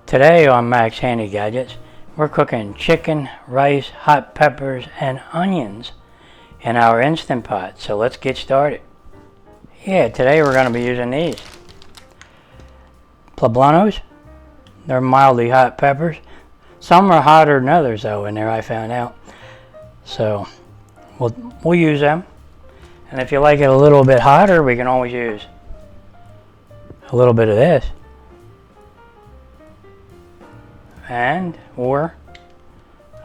Today on Max Handy Gadgets, we're cooking chicken, rice, hot peppers, and onions in our Instant Pot. So let's get started. Yeah, today we're going to be using these poblanos. They're mildly hot peppers. Some are hotter than others though in there, I found out. So we'll use them. And if you like it a little bit hotter, we can always use a little bit of this. Or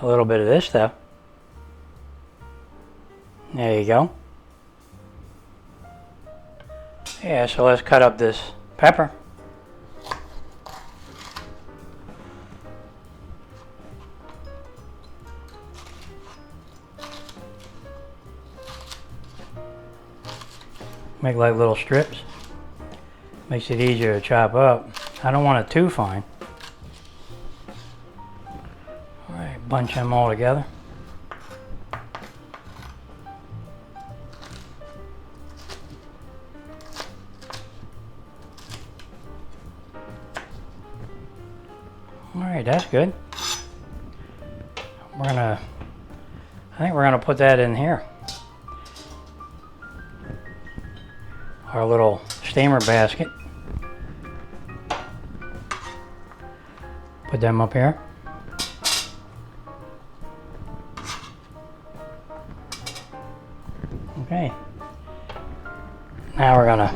a little bit of this stuff. There you go. Yeah, so let's cut up this pepper. Make like little strips. Makes it easier to chop up. I don't want it too fine. Alright, bunch them all together. Alright, that's good. I think we're gonna put that in here. Our little steamer basket. Put them up here. Okay. Now we're gonna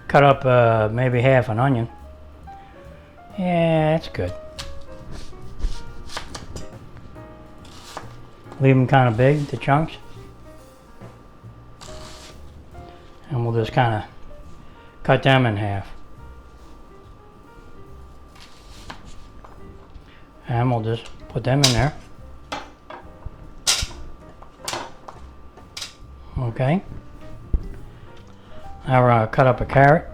cut up maybe half an onion. Yeah, that's good. Leave them kind of big, the chunks. And we'll just kind of cut them in half. And we'll just put them in there. Okay. Now we're going to cut up a carrot.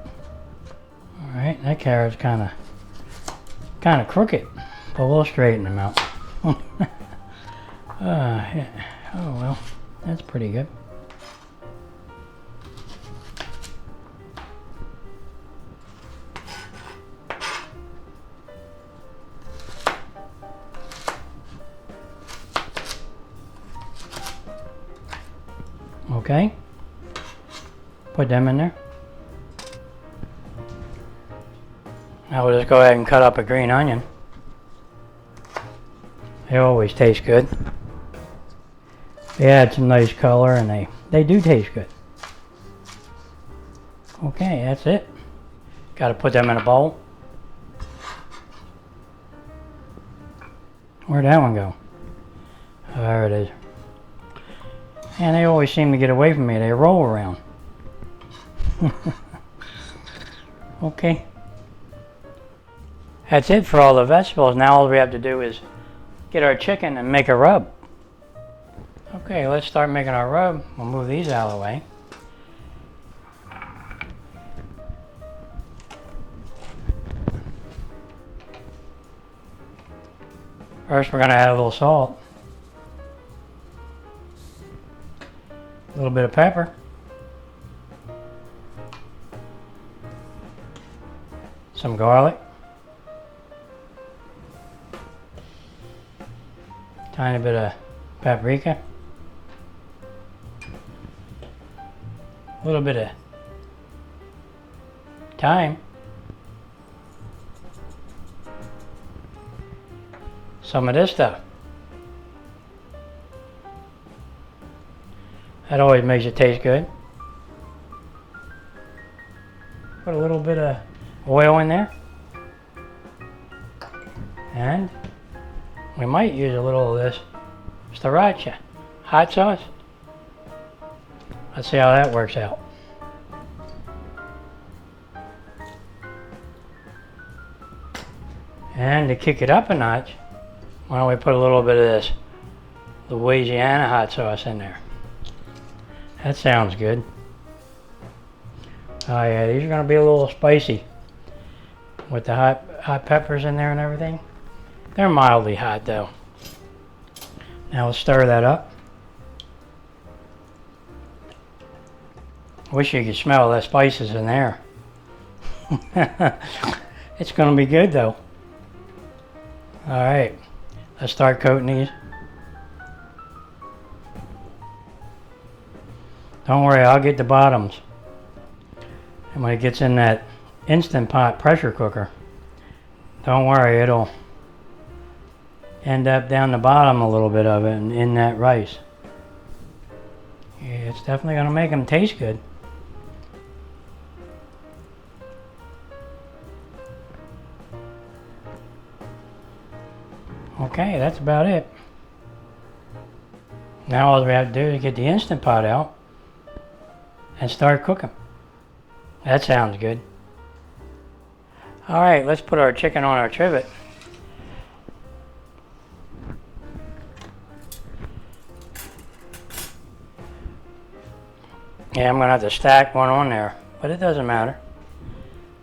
Alright, that carrot's kind of crooked, but we'll straighten them out. Yeah. Oh well, that's pretty good. Okay, put them in there. Now we'll just go ahead and cut up a green onion. They always taste good. They add some nice color and they do taste good. Okay, that's it. Got to put them in a bowl. Where'd that one go? Oh, there it is. And they always seem to get away from me. They roll around. Okay. That's it for all the vegetables. Now all we have to do is get our chicken and make a rub. Okay, let's start making our rub. We'll move these out of the way. First we're going to add a little salt. A little bit of pepper. Some garlic. Tiny bit of paprika. A little bit of thyme. Some of this stuff. That always makes it taste good. Put a little bit of oil in there. And we might use a little of this sriracha hot sauce. Let's see how that works out. And to kick it up a notch, why don't we put a little bit of this Louisiana hot sauce in there. That sounds good. Oh yeah, these are going to be a little spicy with the hot peppers in there and everything. They're mildly hot though. Now we'll stir that up. I wish you could smell the spices in there. It's going to be good though. Alright, let's start coating these. Don't worry, I'll get the bottoms. And when it gets in that Instant Pot pressure cooker, don't worry, it'll end up down the bottom a little bit of it and in that rice. Yeah, it's definitely going to make them taste good. Okay, that's about it. Now all we have to do is get the Instant Pot out and start cooking. That sounds good. Alright, let's put our chicken on our trivet. Yeah, I'm going to have to stack one on there, but it doesn't matter.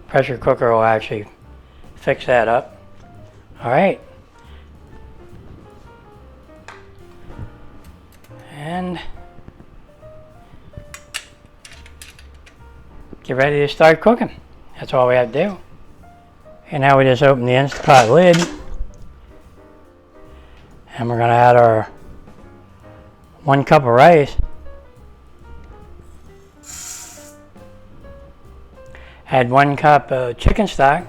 Pressure cooker will actually fix that up. Alright. And get ready to start cooking. That's all we have to do. And now we just open the Instant Pot lid. And we're going to add our 1 cup of rice. Add 1 cup of chicken stock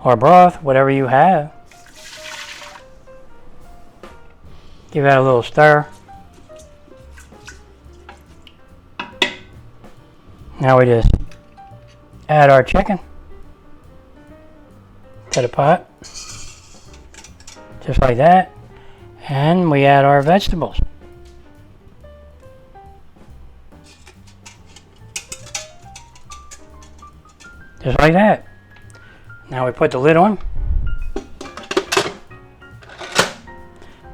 or broth, whatever you have. Give that a little stir. Now we just add our chicken to the pot, just like that, and we add our vegetables. Just like that. Now we put the lid on.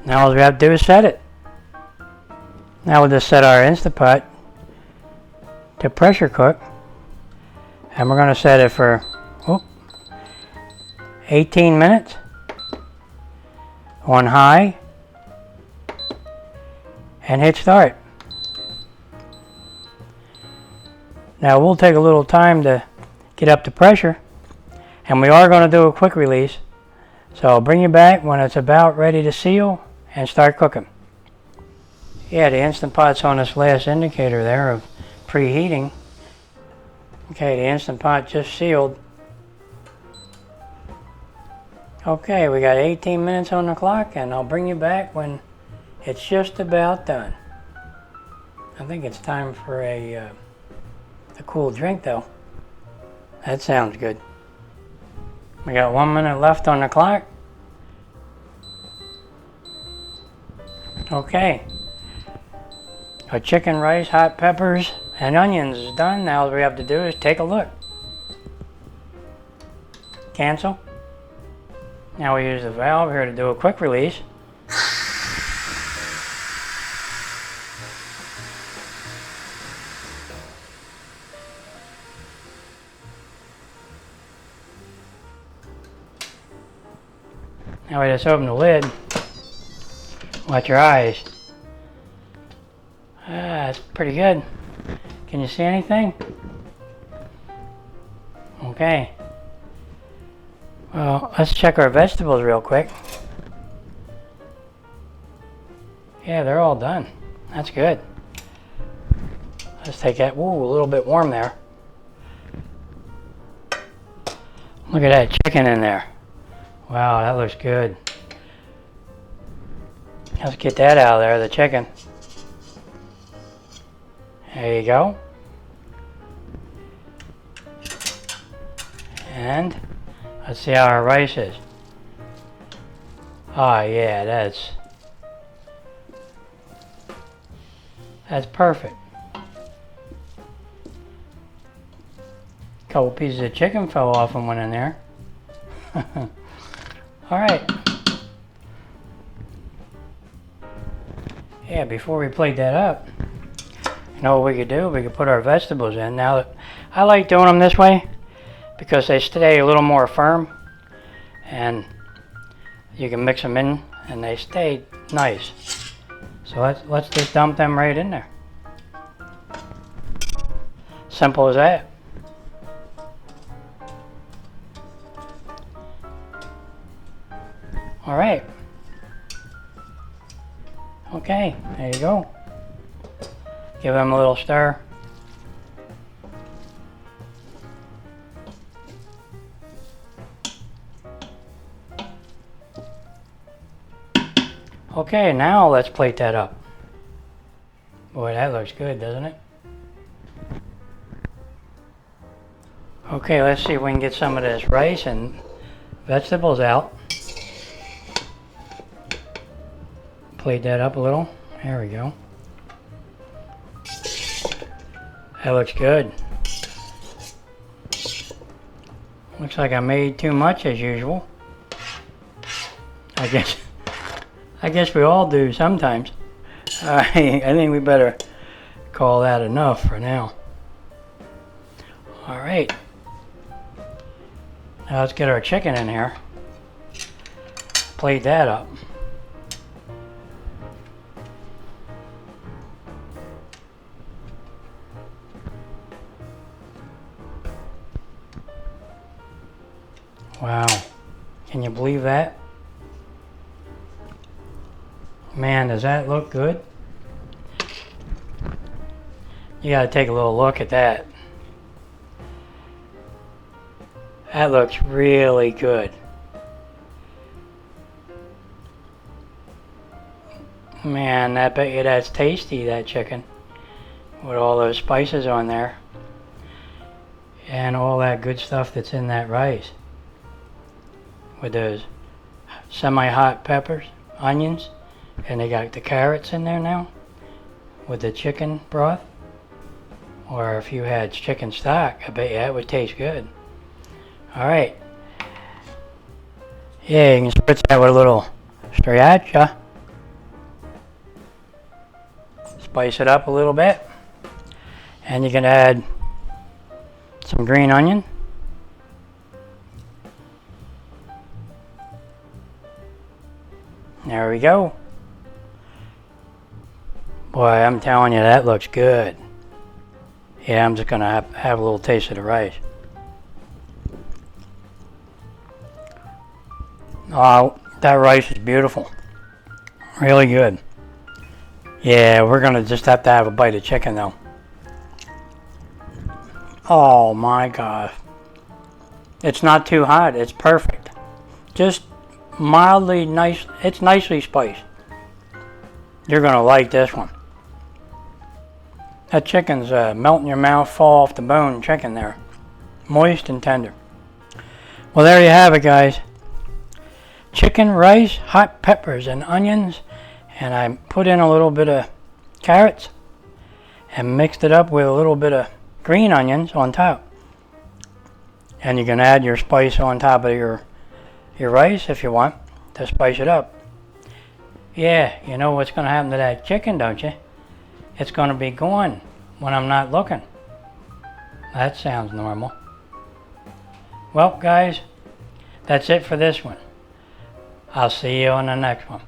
Now all we have to do is set it. Now we'll just set our Instant Pot to pressure cook, and we're going to set it for 18 minutes on high and hit start. Now we'll take a little time to get up to pressure, and we are going to do a quick release, so I'll bring you back when it's about ready to seal and start cooking. Yeah, the Instant Pot's on this last indicator there of preheating. Okay, the Instant Pot just sealed. Okay, we got 18 minutes on the clock, and I'll bring you back when it's just about done. I think it's time for a cool drink though. That sounds good. We got 1 minute left on the clock. Okay. Our chicken, rice, hot peppers, and onions is done. Now all we have to do is take a look. Cancel. Now we use the valve here to do a quick release. Now we just open the lid. Watch your eyes. That's pretty good. Can you see anything? Okay. Well, let's check our vegetables real quick. Yeah, they're all done. That's good. Let's take that. Ooh, a little bit warm there. Look at that chicken in there. Wow, that looks good. Let's get that out of there, the chicken. There you go. And let's see how our rice is. Oh yeah, that's perfect. Couple pieces of chicken fell off and went in there. Alright. Yeah, before we plate that up, you know what we could do? We could put our vegetables in. Now, I like doing them this way because they stay a little more firm, and you can mix them in and they stay nice. So let's just dump them right in there. Simple as that. All right. Okay, there you go. Give them a little stir. Okay, now let's plate that up. Boy, that looks good, doesn't it? Okay, let's see if we can get some of this rice and vegetables out. Plate that up a little. There we go. That looks good. Looks like I made too much as usual. I guess we all do sometimes. I think we better call that enough for now. All right. Now let's get our chicken in here. Plate that up. Wow. Can you believe that? Man, does that look good? You gotta take a little look at that. That looks really good. Man, I bet you that's tasty, that chicken. With all those spices on there. And all that good stuff that's in that rice. With those semi-hot peppers, onions, and they got the carrots in there now. With the chicken broth. Or if you had chicken stock, I bet you that would taste good. Alright. Yeah, you can spritz that with a little sriracha. Spice it up a little bit. And you can add some green onion. There we go. Boy, I'm telling you, that looks good. Yeah, I'm just going to have a little taste of the rice. Oh, that rice is beautiful. Really good. Yeah, we're going to just have to have a bite of chicken though. Oh my gosh. It's not too hot. It's perfect. Just mildly nice. It's nicely spiced. You're going to like this one. That chicken's melt in your mouth, fall off the bone chicken there. Moist and tender. Well, there you have it, guys. Chicken, rice, hot peppers, and onions. And I put in a little bit of carrots and mixed it up with a little bit of green onions on top. And you can add your spice on top of your rice if you want to spice it up. Yeah, you know what's going to happen to that chicken, don't you? It's going to be gone when I'm not looking. That sounds normal. Well, guys, that's it for this one. I'll see you on the next one.